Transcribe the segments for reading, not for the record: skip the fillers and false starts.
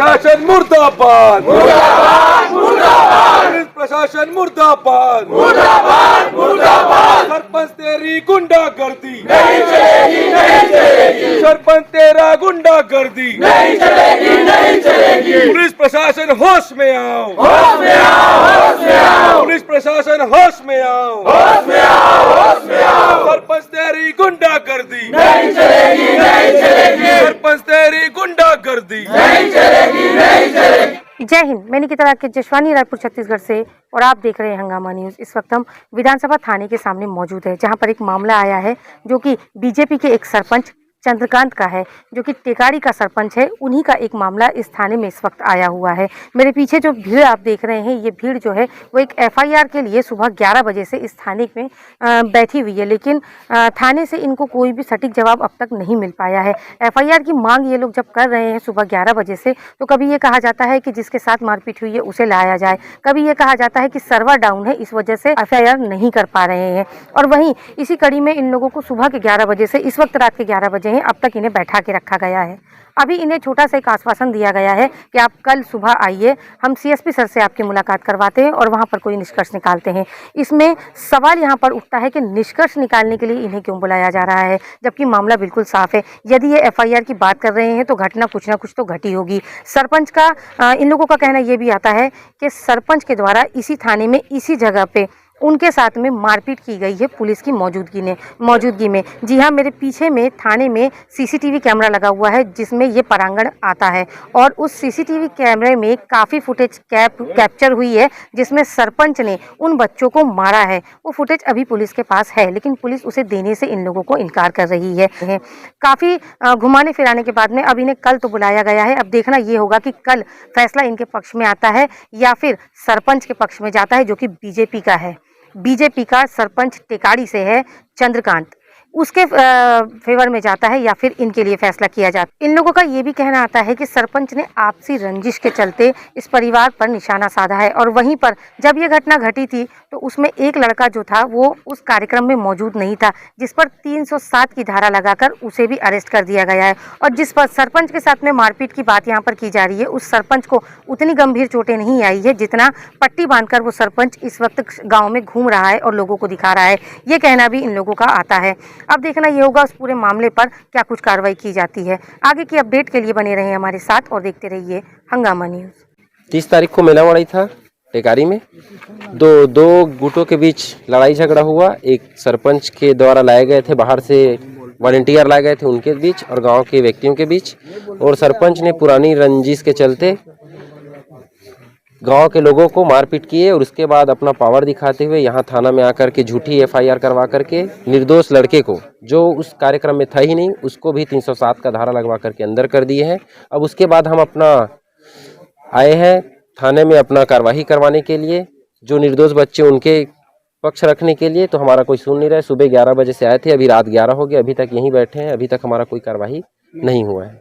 प्रशासन मुर्दाबाद, मुर्दाबाद, मुर्दाबाद। पुलिस प्रशासन मुर्दाबाद, मुर्दाबाद, मुर्दाबाद। सरपंच तेरी गुंडागर्दी नहीं चलेगी, नहीं चलेगी। सरपंच तेरा गुंडागर्दी नहीं चलेगी, नहीं चलेगी। पुलिस प्रशासन होश में आओ, होश में आओ, होश में आओ। पुलिस प्रशासन होश में आओ, होश में आओ, होश में आओ। सरपंच तेरी गुंडागर्दी नहीं चलेगी, नहीं चलेगी। सरपंच तेरी गुंडागर्दी नहीं चलेगी, नहीं चलेगी। जय हिंद। मैं निकिता राकेश जशवानी, रायपुर छत्तीसगढ़ से, और आप देख रहे हैं हंगामा न्यूज़। इस वक्त हम विधानसभा थाने के सामने मौजूद है, जहां पर एक मामला आया है जो कि बीजेपी के एक सरपंच चंद्रकांत का है, जो कि टेकारी का सरपंच है। उन्हीं का एक मामला इस थाने में इस वक्त आया हुआ है। मेरे पीछे जो भीड़ आप देख रहे हैं, ये भीड़ जो है वो एक एफआईआर के लिए सुबह 11 बजे से इस थाने में बैठी हुई है, लेकिन थाने से इनको कोई भी सटीक जवाब अब तक नहीं मिल पाया है। एफआईआर की मांग ये लोग जब कर रहे हैं सुबह 11 बजे से, तो कभी ये कहा जाता है कि जिसके साथ मारपीट हुई है उसे लाया जाए, कभी ये कहा जाता है कि सर्वर डाउन है इस वजह से एफआईआर नहीं कर पा रहे हैं। और वहीं इसी कड़ी में इन लोगों को सुबह के 11 बजे से इस वक्त रात के 11 बजे हैं, अब तक इन्हें बैठा के रखा गया है। अभी इन्हें छोटा सा एक आश्वासन दिया गया है कि आप कल सुबह आइए, हम सीएसपी सर से आपकी मुलाकात करवाते हैं और वहां पर कोई निष्कर्ष निकालते हैं। इसमें सवाल यहां पर उठता है कि निष्कर्ष निकालने के लिए इन्हें क्यों बुलाया जा रहा है, जबकि मामला बिल्कुल साफ है। यदि ये एफआईआर की बात कर रहे हैं तो घटना कुछ ना कुछ तो घटी होगी। सरपंच का इन लोगों का कहना ये भी आता है कि सरपंच के द्वारा इसी थाने में, इसी जगह पे उनके साथ में मारपीट की गई है पुलिस की मौजूदगी में। जी हाँ, मेरे पीछे में थाने में सीसीटीवी कैमरा लगा हुआ है, जिसमें ये परांगण आता है, और उस सीसीटीवी कैमरे में काफ़ी फुटेज कैप्चर हुई है, जिसमें सरपंच ने उन बच्चों को मारा है। वो फुटेज अभी पुलिस के पास है, लेकिन पुलिस उसे देने से इन लोगों को इनकार कर रही है। काफ़ी घुमाने फिराने के बाद में अब इन्हें कल तो बुलाया गया है। अब देखना ये होगा कि कल फैसला इनके पक्ष में आता है या फिर सरपंच के पक्ष में जाता है, जो कि बीजेपी का है। बीजेपी का सरपंच टेकारी से है चंद्रकांत, उसके फेवर में जाता है या फिर इनके लिए फैसला किया जाता है। इन लोगों का ये भी कहना आता है कि सरपंच ने आपसी रंजिश के चलते इस परिवार पर निशाना साधा है, और वहीं पर जब ये घटना घटी थी तो उसमें एक लड़का जो था वो उस कार्यक्रम में मौजूद नहीं था, जिस पर 307 की धारा लगाकर उसे भी अरेस्ट कर दिया गया है। और जिस पर सरपंच के साथ में मारपीट की बात यहाँ पर की जा रही है, उस सरपंच को उतनी गंभीर चोटें नहीं आई है जितना पट्टी बांधकर वो सरपंच इस वक्त गाँव में घूम रहा है और लोगों को दिखा रहा है। ये कहना भी इन लोगों का आता है। अब देखना ये होगा उस पूरे मामले पर क्या कुछ कार्रवाई की जाती है। आगे की अपडेट के लिए बने रहिए हमारे साथ और देखते रहिए हंगामा न्यूज़। 30 तारीख को मेला मड़ाई था टेकारी में, दो गुटों के बीच लड़ाई झगड़ा हुआ। एक सरपंच के द्वारा लाए गए थे, बाहर से वॉलंटियर लाए गए थे, उनके बीच और गांव के व्यक्तियों के बीच, और सरपंच ने पुरानी रंजिश के चलते गांव के लोगों को मारपीट किए, और उसके बाद अपना पावर दिखाते हुए यहाँ थाना में आकर के झूठी एफआईआर करवा करके निर्दोष लड़के को, जो उस कार्यक्रम में था ही नहीं, उसको भी 307 का धारा लगवा करके अंदर कर दिए हैं। अब उसके बाद हम अपना आए हैं थाने में अपना कार्रवाई करवाने के लिए, जो निर्दोष बच्चे उनके पक्ष रखने के लिए। तो हमारा कोई सुन नहीं रहा है। सुबह 11 बजे से आए थे, अभी रात 11 हो गया, अभी तक यहीं बैठे हैं, अभी तक हमारा कोई कार्रवाई नहीं हुआ है।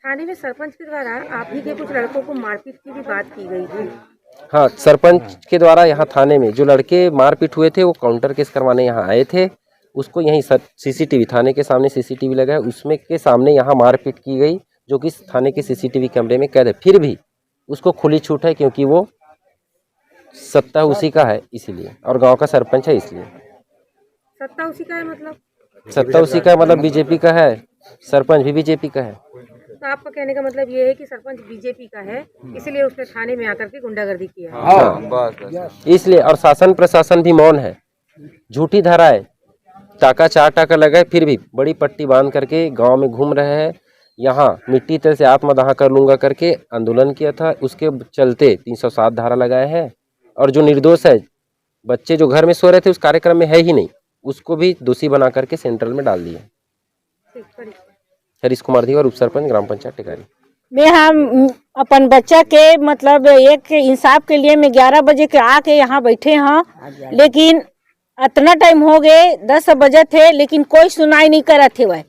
थाने में सरपंच के द्वारा आप ही के कुछ लड़कों को मारपीट की भी बात की गई थी। हाँ, सरपंच के द्वारा यहाँ थाने में जो लड़के मारपीट हुए थे वो काउंटर केस करवाने यहाँ आए थे, उसको यहीं सीसीटीवी, थाने के सामने सीसीटीवी लगा है, उसमें के सामने यहाँ मारपीट की गई, जो कि थाने के सीसीटीवी कैमरे में कैद है। फिर भी उसको खुली छूट है, क्योंकि वो सत्ता उसी का है इसीलिए, और गांव का सरपंच है इसलिए। सत्ता उसी का है मतलब? सत्ता उसी का मतलब बीजेपी का है, सरपंच भी बीजेपी का है। तो आपका कहने का मतलब ये है कि सरपंच बीजेपी का है, इसलिए उसने थाने में आकर के गुंडागर्दी किया है। हाँ, इसलिए। और शासन प्रशासन भी मौन है, झूठी धारा है, टाका 4 टाका लगाए, फिर भी बड़ी पट्टी बांध करके गांव में घूम रहे हैं। यहाँ मिट्टी तेल से आत्मदाह कर लूंगा करके आंदोलन किया था, उसके चलते 307 धारा लगाए हैं। और जो निर्दोष है, बच्चे जो घर में सो रहे थे उस कार्यक्रम में है ही नहीं, उसको भी दोषी बना करके सेंट्रल में डाल दिया। हरीश कुमार धी और उप सरपंच ग्राम पंचायत टेकारी। मैं हम अपन बच्चा के मतलब एक इंसाफ के लिए मैं 11 बजे के आके यहाँ बैठे हैं, लेकिन इतना टाइम हो गए 10 बजे थे, लेकिन कोई सुनाई नहीं करा थे। वह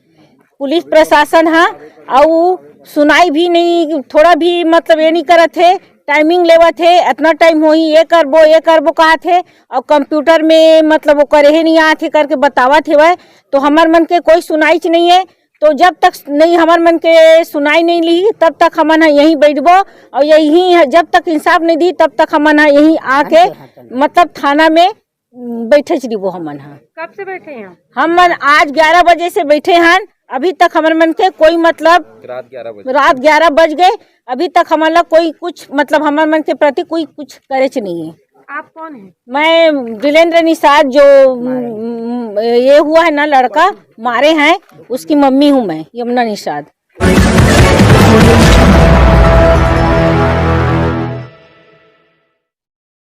पुलिस प्रशासन है और सुनाई भी नहीं, थोड़ा भी मतलब ये नहीं करा थे, टाइमिंग लेवा थे, इतना टाइम हो ही ये करबो कहा थे, और कंप्यूटर में मतलब वो करे ही नहीं आते करके बतावा थे। वह तो हमार मन के कोई सुनाई नहीं है। तो जब तक नहीं हमार मन के सुनाई नहीं ली तब तक हमन यहीं बैठबो और यही जब तक इंसाफ नहीं दी तब तक हमन यहीं आके मतलब थाना में बैठे रहिबो। हमन कब से बैठे हैं? हमन आज 11 बजे से बैठे हैं, अभी तक हमारे मन के कोई मतलब रात 11 बज गए, अभी तक हमारा कोई कुछ मतलब हमारे मन के प्रति कोई कुछ करे नहीं है। आप कौन हैं? मैं वीरेंद्र निषाद जो ये हुआ है ना लड़का मारे हैं उसकी मम्मी हूँ मैं, यमुना निषाद।